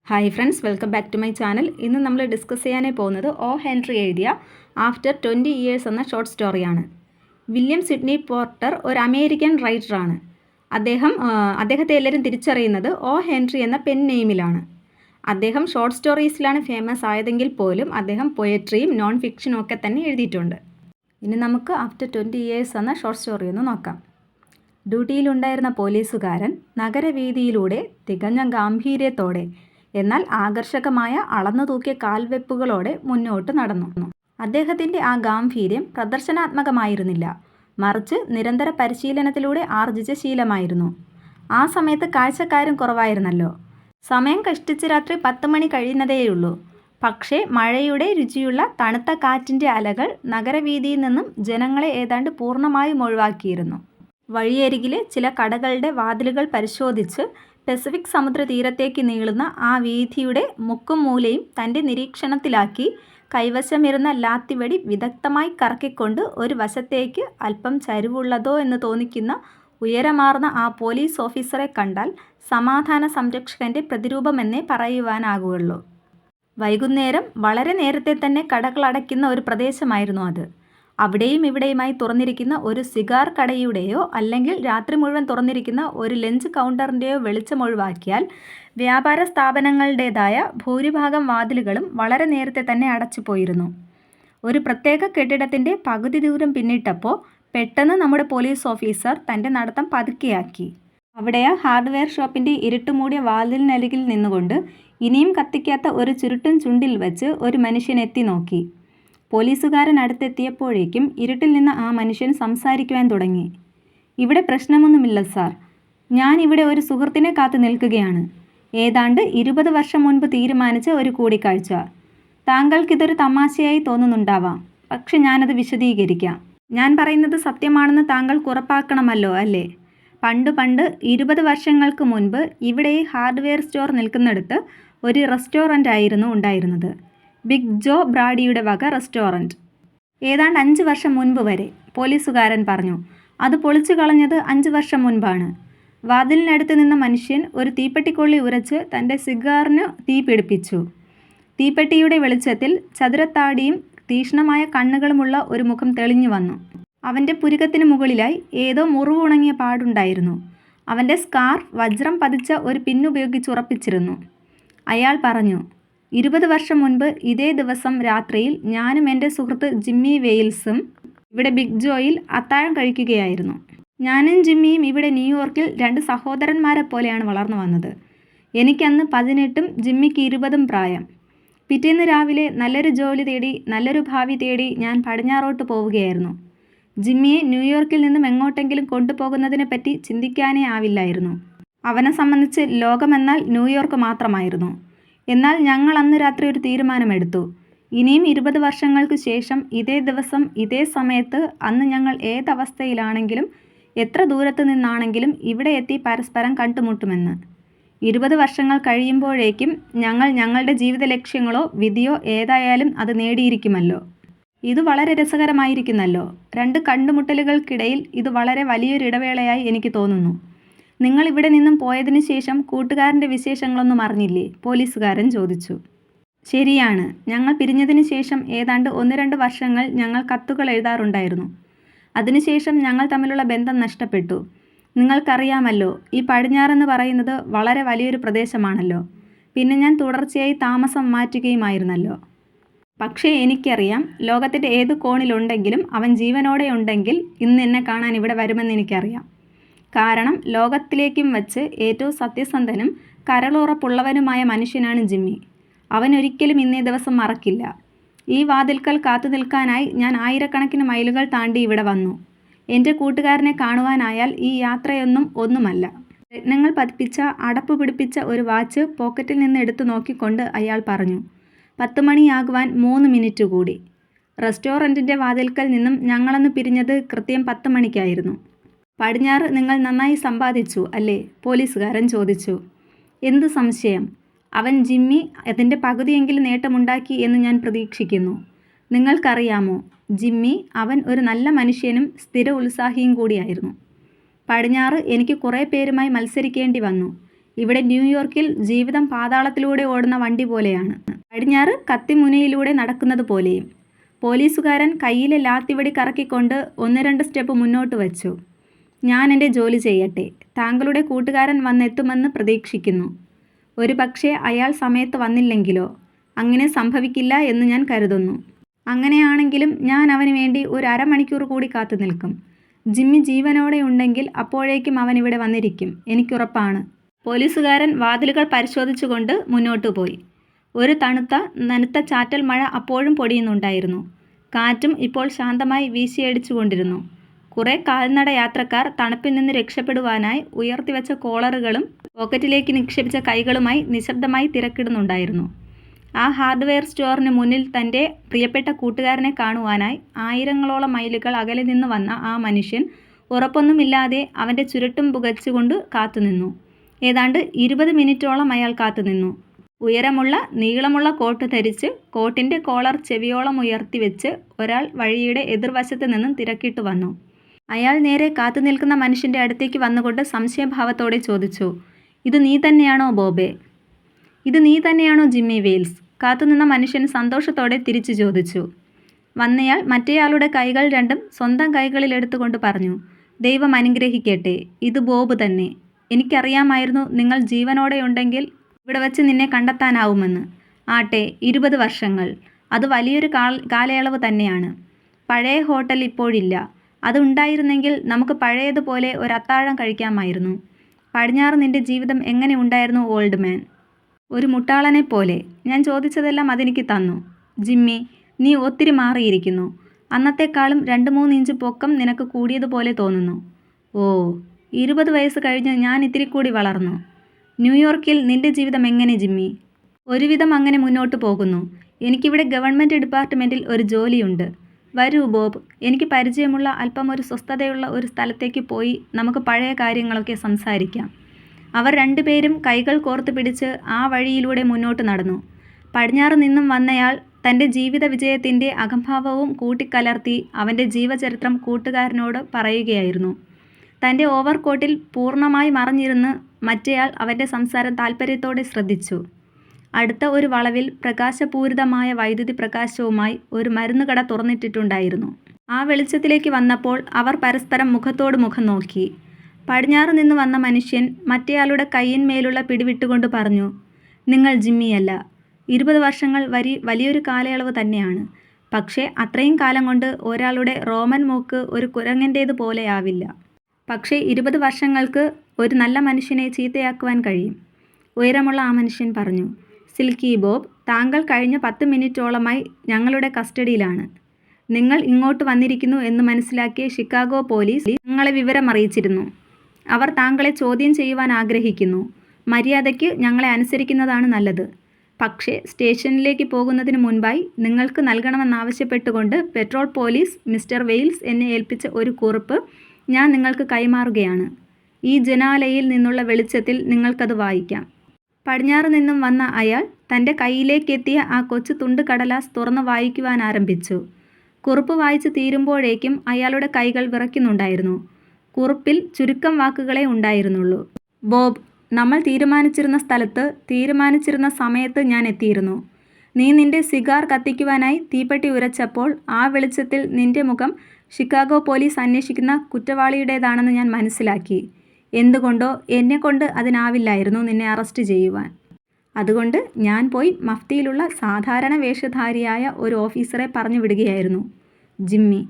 Hi friends, welcome back to my channel. ഇന്ന് നമ്മൾ discuss ചെയ്യാനായി പോകുന്നത് ഒ ഹെൻറി എഴുതിയ ആഫ്റ്റർ 20 ഇയേഴ്സ് എന്ന ഷോർട്ട് സ്റ്റോറിയാണ്. വില്യം സിഡ്നി പോർട്ടർ ഒരു അമേരിക്കൻ റൈറ്ററാണ്. അദ്ദേഹത്തെ എല്ലാവരും തിരിച്ചറിയുന്നത് ഒ ഹെൻറി എന്ന പെൻ നെയിമിലാണ്. അദ്ദേഹം ഷോർട്ട് സ്റ്റോറീസിലാണ് ഫേമസ് ആയതെങ്കിൽ പോലും അദ്ദേഹം പൊയട്രിയും നോൺ ഫിക്ഷനും ഒക്കെ തന്നെ എഴുതിയിട്ടുണ്ട്. ഇനി നമുക്ക് ആഫ്റ്റർ 20 ഇയേഴ്സ് എന്ന ഷോർട്ട് സ്റ്റോറി ഒന്ന് നോക്കാം. ഡ്യൂട്ടിയിലുണ്ടായിരുന്ന പോലീസുകാരൻ നഗരവീതിയിലൂടെ തികഞ്ഞ ഗാംഭീര്യത്തോടെ എന്നാൽ ആകർഷകമായ അളന്നു തൂക്കിയ കാൽവെപ്പുകളോടെ മുന്നോട്ട് നടന്നു. അദ്ദേഹത്തിൻ്റെ ആ ഗാംഭീര്യം പ്രദർശനാത്മകമായിരുന്നില്ല, മറിച്ച് നിരന്തര പരിശീലനത്തിലൂടെ ആർജിച്ച ശീലമായിരുന്നു. ആ സമയത്ത് കാഴ്ചക്കാരും കുറവായിരുന്നല്ലോ. സമയം കഷ്ടിച്ച് രാത്രി 10 മണി കഴിയുന്നതേയുള്ളൂ. പക്ഷേ മഴയുടെ രുചിയുള്ള തണുത്ത കാറ്റിൻ്റെ അലകൾ നഗരവീതിയിൽ നിന്നും ജനങ്ങളെ ഏതാണ്ട് പൂർണ്ണമായും ഒഴിവാക്കിയിരുന്നു. വഴിയരികിലെ ചില കടകളുടെ വാതിലുകൾ പരിശോധിച്ച് പസഫിക് സമുദ്രതീരത്തേക്ക് നീളുന്ന ആ വീഥിയുടെ മുക്കും മൂലയും തൻ്റെ നിരീക്ഷണത്തിലാക്കി കൈവശമിരുന്ന ലാത്തിവെടി വിദഗ്ധമായി കറക്കിക്കൊണ്ട് ഒരു വശത്തേക്ക് അല്പം ചരിവുള്ളതോ എന്ന് തോന്നിക്കുന്ന ഉയരമാർന്ന ആ പോലീസ് ഓഫീസറെ കണ്ടാൽ സമാധാന സംരക്ഷകൻ്റെ പ്രതിരൂപമെന്നേ പറയുവാനാകുകയുള്ളൂ. വൈകുന്നേരം വളരെ നേരത്തെ തന്നെ കടകൾ അടയ്ക്കുന്ന ഒരു പ്രദേശമായിരുന്നു അത്. അവിടെയും ഇവിടെയുമായി തുറന്നിരിക്കുന്ന ഒരു സിഗാർ കടയുടെയോ അല്ലെങ്കിൽ രാത്രി മുഴുവൻ തുറന്നിരിക്കുന്ന ഒരു ലഞ്ച് കൗണ്ടറിൻ്റെയോ വെളിച്ചമൊഴിവാക്കിയാൽ വ്യാപാര സ്ഥാപനങ്ങളുടേതായ ഭൂരിഭാഗം വാതിലുകളും വളരെ നേരത്തെ തന്നെ അടച്ചുപോയിരുന്നു. ഒരു പ്രത്യേക കെട്ടിടത്തിൻ്റെ പകുതി ദൂരം പിന്നിട്ടപ്പോൾ പെട്ടെന്ന് നമ്മുടെ പോലീസ് ഓഫീസർ തൻ്റെ നടത്തം പതുക്കെയാക്കി. അവിടെ ഹാർഡ്വെയർ ഷോപ്പിൻ്റെ ഇരുട്ടുമൂടിയ വാതിലിനരികിൽ നിന്നുകൊണ്ട് ഇനിയും കത്തിക്കാത്ത ഒരു ചുരുട്ടും ചുണ്ടിൽ വെച്ച് ഒരു മനുഷ്യൻ എത്തി നോക്കി. പോലീസുകാരൻ അടുത്തെത്തിയപ്പോഴേക്കും ഇരുട്ടിൽ നിന്ന് ആ മനുഷ്യൻ സംസാരിക്കുവാൻ തുടങ്ങി. ഇവിടെ പ്രശ്നമൊന്നുമില്ല സാർ, ഞാൻ ഇവിടെ ഒരു സുഹൃത്തിനെ കാത്തു നിൽക്കുകയാണ്. ഏതാണ്ട് 20 വർഷം മുൻപ് തീരുമാനിച്ച ഒരു കൂടിക്കാഴ്ച. താങ്കൾക്കിതൊരു തമാശയായി തോന്നുന്നുണ്ടാവാം, പക്ഷെ ഞാനത് വിശദീകരിക്കാം. ഞാൻ പറയുന്നത് സത്യമാണെന്ന് താങ്കൾക്ക് ഉറപ്പാക്കണമല്ലോ അല്ലേ? പണ്ട് 20 വർഷങ്ങൾക്ക് മുൻപ് ഇവിടെ ഹാർഡ്വെയർ സ്റ്റോർ നിൽക്കുന്നിടത്ത് ഒരു റെസ്റ്റോറൻ്റ് ആയിരുന്നു ഉണ്ടായിരുന്നത്. ബിഗ് ജോ ബ്രാഡിയുടെ വക റെസ്റ്റോറൻറ്റ്. ഏതാണ്ട് 5 വർഷം മുൻപ് വരെ, പോലീസുകാരൻ പറഞ്ഞു. അത് പൊളിച്ചു കളഞ്ഞത് 5 വർഷം മുൻപാണ്. വാതിലിനടുത്ത് നിന്ന മനുഷ്യൻ ഒരു തീപ്പെട്ടിക്കൊള്ളി ഉരച്ച് തൻ്റെ സിഗാറിന് തീ പിടിപ്പിച്ചു. തീപ്പെട്ടിയുടെ വെളിച്ചത്തിൽ ചതുരത്താടിയും തീക്ഷ്ണമായ കണ്ണുകളുമുള്ള ഒരു മുഖം തെളിഞ്ഞു വന്നു. അവൻ്റെ പുരികത്തിന് മുകളിലായി ഏതോ മുറിവുണങ്ങിയ പാടുണ്ടായിരുന്നു. അവൻ്റെ സ്കാർഫ് വജ്രം പതിച്ച ഒരു പിന്നുപയോഗിച്ച് ഉറപ്പിച്ചിരുന്നു. അയാൾ പറഞ്ഞു, 20 വർഷം മുൻപ് ഇതേ ദിവസം രാത്രിയിൽ ഞാനും എൻ്റെ സുഹൃത്ത് ജിമ്മി വെയിൽസും ഇവിടെ ബിഗ് ജോയിൽ അത്താഴം കഴിക്കുകയായിരുന്നു. ഞാനും ജിമ്മിയും ഇവിടെ ന്യൂയോർക്കിൽ 2 സഹോദരന്മാരെ പോലെയാണ് വളർന്നു വന്നത്. എനിക്കന്ന് 18ഉം ജിമ്മിക്ക് 20ഉം പ്രായം. പിറ്റേന്ന് രാവിലെ നല്ലൊരു ജോലി തേടി, നല്ലൊരു ഭാവി തേടി ഞാൻ പടിഞ്ഞാറോട്ട് പോവുകയായിരുന്നു. ജിമ്മിയെ ന്യൂയോർക്കിൽ നിന്നും എങ്ങോട്ടെങ്കിലും കൊണ്ടുപോകുന്നതിനെപ്പറ്റി ചിന്തിക്കാനേ ആവില്ലായിരുന്നു. അവനെ സംബന്ധിച്ച് ലോകമെന്നാൽ ന്യൂയോർക്ക് മാത്രമായിരുന്നു. എന്നാൽ ഞങ്ങൾ അന്ന് രാത്രി ഒരു തീരുമാനമെടുത്തു. ഇനിയും 20 വർഷങ്ങൾക്ക് ശേഷം ഇതേ ദിവസം ഇതേ സമയത്ത് അന്ന് ഞങ്ങൾ ഏതവസ്ഥയിലാണെങ്കിലും എത്ര ദൂരത്ത് നിന്നാണെങ്കിലും ഇവിടെ എത്തി പരസ്പരം കണ്ടുമുട്ടുമെന്ന്. 20 വർഷങ്ങൾ കഴിയുമ്പോഴേക്കും ഞങ്ങൾ ഞങ്ങളുടെ ജീവിത ലക്ഷ്യങ്ങളോ വിധിയോ ഏതായാലും അത് നേടിയിരിക്കുമല്ലോ. ഇത് വളരെ രസകരമായിരിക്കുന്നല്ലോ. 2 കണ്ടുമുട്ടലുകൾക്കിടയിൽ ഇത് വളരെ വലിയൊരു ഇടവേളയായി എനിക്ക് തോന്നുന്നു. നിങ്ങൾ ഇവിടെ നിന്നും പോയതിനു ശേഷം കൂട്ടുകാരൻ്റെ വിശേഷങ്ങളൊന്നും അറിഞ്ഞില്ലേ? പോലീസുകാരൻ ചോദിച്ചു. ശരിയാണ്, ഞങ്ങൾ പിരിഞ്ഞതിന് ശേഷം ഏതാണ്ട് 1-2 വർഷങ്ങൾ ഞങ്ങൾ കത്തുകൾ എഴുതാറുണ്ടായിരുന്നു. അതിനുശേഷം ഞങ്ങൾ തമ്മിലുള്ള ബന്ധം നഷ്ടപ്പെട്ടു. നിങ്ങൾക്കറിയാമല്ലോ, ഈ പടിഞ്ഞാറെന്ന് പറയുന്നത് വളരെ വലിയൊരു പ്രദേശമാണല്ലോ. പിന്നെ ഞാൻ തുടർച്ചയായി താമസം മാറ്റുകയുമായിരുന്നല്ലോ. പക്ഷേ എനിക്കറിയാം, ലോകത്തിൻ്റെ ഏത് കോണിലുണ്ടെങ്കിലും അവൻ ജീവനോടെ ഉണ്ടെങ്കിൽ ഇന്ന് എന്നെ കാണാൻ ഇവിടെ വരുമെന്ന് എനിക്കറിയാം. കാരണം ലോകത്തിലേക്കും വച്ച് ഏറ്റവും സത്യസന്ധനും കരളുറപ്പുള്ളവനുമായ മനുഷ്യനാണ് ജിമ്മി. അവൻ ഒരിക്കലും ഇന്നേ ദിവസം മറക്കില്ല. ഈ വാതിൽക്കൽ കാത്തു നിൽക്കാനായി ഞാൻ ആയിരക്കണക്കിന് മൈലുകൾ താണ്ടി ഇവിടെ വന്നു. എൻ്റെ കൂട്ടുകാരനെ കാണുവാനായാൽ ഈ യാത്രയൊന്നും ഒന്നുമല്ല. രത്നങ്ങൾ പതിപ്പിച്ച അടപ്പ് പിടിപ്പിച്ച ഒരു വാച്ച് പോക്കറ്റിൽ നിന്ന് എടുത്തു നോക്കിക്കൊണ്ട് അയാൾ പറഞ്ഞു. 10 മണിയാകുവാൻ 3 മിനിറ്റ് കൂടി. റെസ്റ്റോറൻറ്റിൻ്റെ വാതിൽക്കൽ നിന്നും ഞങ്ങളന്ന് പിരിഞ്ഞത് കൃത്യം 10 മണിക്കായിരുന്നു. പടിഞ്ഞാറ് നിങ്ങൾ നന്നായി സമ്പാദിച്ചു അല്ലേ? പോലീസുകാരൻ ചോദിച്ചു. എന്ത് സംശയം? അവൻ ജിമ്മി അതിൻ്റെ പകുതിയെങ്കിലും നേട്ടമുണ്ടാക്കി എന്ന് ഞാൻ പ്രതീക്ഷിക്കുന്നു. നിങ്ങൾക്കറിയാമോ, ജിമ്മി അവൻ ഒരു നല്ല മനുഷ്യനും സ്ഥിര ഉത്സാഹിയും കൂടിയായിരുന്നു. പടിഞ്ഞാറ് എനിക്ക് കുറേ പേരുമായി മത്സരിക്കേണ്ടി വന്നു. ഇവിടെ ന്യൂയോർക്കിൽ ജീവിതം പാതാളത്തിലൂടെ ഓടുന്ന വണ്ടി പോലെയാണ്. പടിഞ്ഞാറ് കത്തിമുനയിലൂടെ നടക്കുന്നത് പോലെയും. പോലീസുകാരൻ കയ്യിലെ ലാത്തിവടി കറക്കിക്കൊണ്ട് 1-2 സ്റ്റെപ്പ് മുന്നോട്ട് വച്ചു. ഞാൻ എൻ്റെ ജോലി ചെയ്യട്ടെ. താങ്കളുടെ കൂട്ടുകാരൻ വന്നെത്തുമെന്ന് പ്രതീക്ഷിക്കുന്നു. ഒരു പക്ഷേ അയാൾ സമയത്ത് വന്നില്ലെങ്കിലോ? അങ്ങനെ സംഭവിക്കില്ല എന്ന് ഞാൻ കരുതുന്നു. അങ്ങനെയാണെങ്കിലും ഞാൻ അവന് വേണ്ടി ഒരു അരമണിക്കൂർ കൂടി കാത്തു നിൽക്കും. ജിമ്മി ജീവനോടെ ഉണ്ടെങ്കിൽ അപ്പോഴേക്കും അവൻ ഇവിടെ വന്നിരിക്കും, എനിക്കുറപ്പാണ്. പോലീസുകാരൻ വാതിലുകൾ പരിശോധിച്ചുകൊണ്ട് മുന്നോട്ടു പോയി. ഒരു നനുത്ത ചാറ്റൽ മഴ അപ്പോഴും പൊടിയുന്നുണ്ടായിരുന്നു. കാറ്റും ഇപ്പോൾ ശാന്തമായി വീശിയടിച്ചുകൊണ്ടിരുന്നു. കുറേ കാൽനട യാത്രക്കാർ തണുപ്പിൽ നിന്ന് രക്ഷപ്പെടുവാനായി ഉയർത്തിവെച്ച കോളറുകളും പോക്കറ്റിലേക്ക് നിക്ഷേപിച്ച കൈകളുമായി നിശബ്ദമായി തിരക്കിടുന്നുണ്ടായിരുന്നു. ആ ഹാർഡ്വെയർ സ്റ്റോറിന് മുന്നിൽ തൻ്റെ പ്രിയപ്പെട്ട കൂട്ടുകാരനെ കാണുവാനായി ആയിരങ്ങളോളം മൈലുകൾ അകലെ നിന്ന് വന്ന ആ മനുഷ്യൻ ഉറപ്പൊന്നുമില്ലാതെ അവൻ്റെ ചുരുട്ടും പുകച്ചുകൊണ്ട് കാത്തുനിന്നു. ഏതാണ്ട് 20 മിനിറ്റോളം അയാൾ കാത്തുനിന്നു. ഉയരമുള്ള നീളമുള്ള കോട്ട് ധരിച്ച് കോട്ടിൻ്റെ കോളർ ചെവിയോളം ഉയർത്തി വെച്ച് ഒരാൾ വഴിയുടെ എതിർവശത്ത് നിന്നും തിരക്കിട്ട് വന്നു. അയാൾ നേരെ കാത്തു നിൽക്കുന്ന മനുഷ്യൻ്റെ അടുത്തേക്ക് വന്നുകൊണ്ട് സംശയഭാവത്തോടെ ചോദിച്ചു, ഇത് നീ തന്നെയാണോ ബോബേ? ഇത് നീ തന്നെയാണോ ജിമ്മി വെയിൽസ്? കാത്തുനിന്ന മനുഷ്യൻ സന്തോഷത്തോടെ തിരിച്ചു ചോദിച്ചു. വന്നയാൾ മറ്റേയാളുടെ കൈകൾ രണ്ടും സ്വന്തം കൈകളിൽ എടുത്തുകൊണ്ട് പറഞ്ഞു, ദൈവം അനുഗ്രഹിക്കട്ടെ, ഇത് ബോബ് തന്നെ. എനിക്കറിയാമായിരുന്നു നിങ്ങൾ ജീവനോടെയുണ്ടെങ്കിൽ ഇവിടെ വച്ച് നിന്നെ കണ്ടെത്താനാവുമെന്ന്. ആട്ടെ, 20 വർഷങ്ങൾ, അത് വലിയൊരു കാലയളവ് തന്നെയാണ്. പഴയ ഹോട്ടൽ ഇപ്പോഴില്ല. അത് ഉണ്ടായിരുന്നെങ്കിൽ നമുക്ക് പഴയതുപോലെ ഒരു അത്താഴം കഴിക്കാമായിരുന്നു. പടിഞ്ഞാറ് നിന്റെ ജീവിതം എങ്ങനെ ഉണ്ടായിരുന്നു ഓൾഡ് മാൻ? ഒരു മുട്ടാളനെ പോലെ. ഞാൻ ചോദിച്ചതെല്ലാം അതെനിക്ക് തന്നു. ജിമ്മി, നീ ഒത്തിരി മാറിയിരിക്കുന്നു. അന്നത്തെക്കാളും 2-3 ഇഞ്ച് പൊക്കം നിനക്ക് കൂടിയതുപോലെ തോന്നുന്നു. ഓ, 20 വയസ്സ് കഴിഞ്ഞ് ഞാൻ ഇത്തിരി കൂടി വളർന്നു. ന്യൂയോർക്കിൽ നിന്റെ ജീവിതം എങ്ങനെ ജിമ്മി? ഒരുവിധം അങ്ങനെ മുന്നോട്ട് പോകുന്നു. എനിക്കിവിടെ ഗവൺമെൻറ് ഡിപ്പാർട്ട്മെൻറ്റിൽ ഒരു ജോലിയുണ്ട്. വരൂ ബോബ്, എനിക്ക് പരിചയമുള്ള അല്പം ഒരു സ്വസ്ഥതയുള്ള ഒരു സ്ഥലത്തേക്ക് പോയി നമുക്ക് പഴയ കാര്യങ്ങളൊക്കെ സംസാരിക്കാം. അവർ രണ്ടുപേരും കൈകൾ കോർത്ത് പിടിച്ച് ആ വഴിയിലൂടെ മുന്നോട്ട് നടന്നു. പടിഞ്ഞാറ് നിന്നും വന്നയാൾ തൻ്റെ ജീവിത വിജയത്തിൻ്റെ അകംഭാവവും കൂട്ടിക്കലർത്തി അവൻ്റെ ജീവചരിത്രം കൂട്ടുകാരനോട് പറയുകയായിരുന്നു. തൻ്റെ ഓവർകോട്ടിൽ പൂർണ്ണമായി മറഞ്ഞിരുന്ന് മറ്റേയാൾ അവൻ്റെ സംസാരം താൽപ്പര്യത്തോടെ ശ്രദ്ധിച്ചു. അടുത്ത ഒരു വളവിൽ പ്രകാശപൂരിതമായ വൈദ്യുതി പ്രകാശവുമായി ഒരു മരുന്നുകട തുറന്നിട്ടിട്ടുണ്ടായിരുന്നു. ആ വെളിച്ചത്തിലേക്ക് വന്നപ്പോൾ അവർ പരസ്പരം മുഖത്തോട് മുഖം നോക്കി. പടിഞ്ഞാറ് നിന്ന് വന്ന മനുഷ്യൻ മറ്റേയാളുടെ കൈയിന്മേലുള്ള പിടിവിട്ടുകൊണ്ട് പറഞ്ഞു, നിങ്ങൾ ജിമ്മിയല്ല. 20 വർഷങ്ങൾ വലിയൊരു കാലയളവ് തന്നെയാണ്. പക്ഷേ അത്രയും കാലം കൊണ്ട് ഒരാളുടെ റോമൻ മൂക്ക് ഒരു കുരങ്ങൻ്റേത് പോലെയാവില്ല. പക്ഷേ 20 വർഷങ്ങൾക്ക് ഒരു നല്ല മനുഷ്യനെ ചീത്തയാക്കുവാൻ കഴിയും. ഉയരമുള്ള ആ മനുഷ്യൻ പറഞ്ഞു, സിൽക്കി ബോബ്, താങ്കൾ കഴിഞ്ഞ 10 മിനിറ്റോളമായി ഞങ്ങളുടെ കസ്റ്റഡിയിലാണ്. നിങ്ങൾ ഇങ്ങോട്ട് വന്നിരിക്കുന്നു എന്ന് മനസ്സിലാക്കിയ ഷിക്കാഗോ പോലീസ് ഞങ്ങളെ വിവരമറിയിച്ചിരുന്നു. അവർ താങ്കളെ ചോദ്യം ചെയ്യുവാൻ ആഗ്രഹിക്കുന്നു. മര്യാദയ്ക്ക് ഞങ്ങളെ അനുസരിക്കുന്നതാണ് നല്ലത്. പക്ഷേ സ്റ്റേഷനിലേക്ക് പോകുന്നതിന് മുൻപായി നിങ്ങൾക്ക് നൽകണമെന്നാവശ്യപ്പെട്ടുകൊണ്ട് പെട്രോൾ പോലീസ് മിസ്റ്റർ വെയിൽസ് എന്നെ ഏൽപ്പിച്ച ഒരു കുറിപ്പ് ഞാൻ നിങ്ങൾക്ക് കൈമാറുകയാണ്. ഈ ജനാലയിൽ നിന്നുള്ള വെളിച്ചത്തിൽ നിങ്ങൾക്കത് വായിക്കാം. പടിഞ്ഞാറ് നിന്നും വന്ന അയാൾ തൻ്റെ കയ്യിലേക്കെത്തിയ ആ കൊച്ചു തുണ്ട് കടലാസ് തുറന്ന് വായിക്കുവാൻ ആരംഭിച്ചു. കുറിപ്പ് വായിച്ച് തീരുമ്പോഴേക്കും അയാളുടെ കൈകൾ വിറയ്ക്കുന്നുണ്ടായിരുന്നു. കുറിപ്പിൽ ചുരുക്കം വാക്കുകളെ ഉണ്ടായിരുന്നുള്ളൂ. ബോബ്, നമ്മൾ തീരുമാനിച്ചിരുന്ന സ്ഥലത്ത് തീരുമാനിച്ചിരുന്ന സമയത്ത് ഞാൻ എത്തിയിരുന്നു. നീ നിന്റെ സിഗാർ കത്തിക്കുവാനായി തീപ്പെട്ടി ഉരച്ചപ്പോൾ ആ വെളിച്ചത്തിൽ നിന്റെ മുഖം ഷിക്കാഗോ പോലീസ് അന്വേഷിക്കുന്ന കുറ്റവാളിയുടേതാണെന്ന് ഞാൻ മനസ്സിലാക്കി. എന്തുകൊണ്ടോ എന്നെക്കൊണ്ട് അതിനാവില്ലായിരുന്നു നിന്നെ അറസ്റ്റ് ചെയ്യുവാൻ. അതുകൊണ്ട് ഞാൻ പോയി മഫ്തിയിലുള്ള സാധാരണ വേഷധാരിയായ ഒരു ഓഫീസറെ പറഞ്ഞു വിടുകയായിരുന്നു. ജിമ്മി.